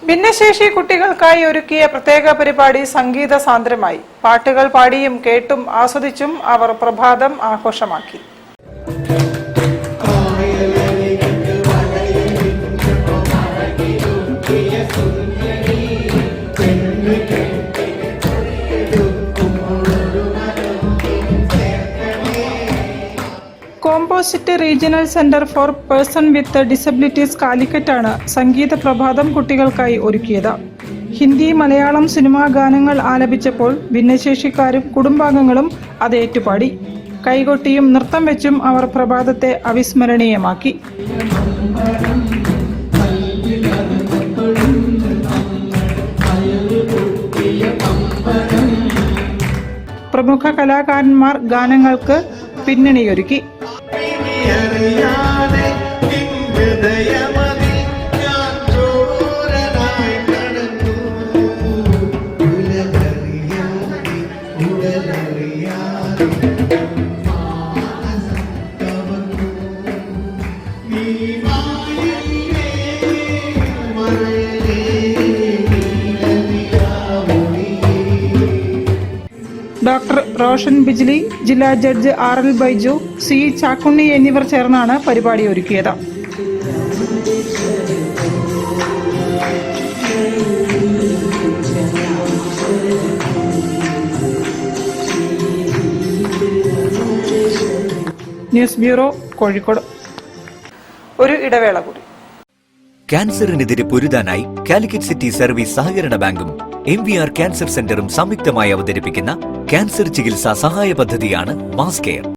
ഭിന്നശേഷി കുട്ടികൾക്കായി ഒരുക്കിയ പ്രത്യേക പരിപാടി സംഗീത സാന്ദ്രമായി. പാട്ടുകൾ പാടിയും കേട്ടും ആസ്വദിച്ചും അവർ പ്രഭാതം ആഘോഷമാക്കി. Composite regional centre for person with disabilities കാലിക്കറ്റാണ് സംഗീത പ്രഭാതം കുട്ടികൾക്കായി ഒരുക്കിയത്. ഹിന്ദി, മലയാളം സിനിമാ ഗാനങ്ങൾ ആലപിച്ചപ്പോൾ ഭിന്നശേഷിക്കാരും കുടുംബാംഗങ്ങളും അത് ഏറ്റുപാടി. കൈകൊട്ടിയും നൃത്തം വെച്ചും അവർ പ്രഭാതത്തെ അവിസ്മരണീയമാക്കി. പ്രമുഖ കലാകാരന്മാർ ഗാനങ്ങൾക്ക് പിന്നണിയൊരുക്കി. ഡോക്ടർ റോഷൻ ബിജ്ലി, ജില്ലാ judge RL Baiju, C Chakkunni എന്നിവർ ചേർന്നാണ് പരിപാടി ഒരുക്കിയത്. News bureau, Kozhikode. ഒരു ഇടവേള കൂടി. ക്യാൻസറിനെതിരെ പൊരുതാനായി കാലിക്കറ്റ് സിറ്റി സർവീസ് സഹകരണ ബാങ്കും MVR ക്യാൻസർ സെന്ററും സംയുക്തമായി അവതരിപ്പിക്കുന്ന ക്യാൻസർ ചികിത്സാ സഹായ പദ്ധതിയാണ് മാസ് കെയർ.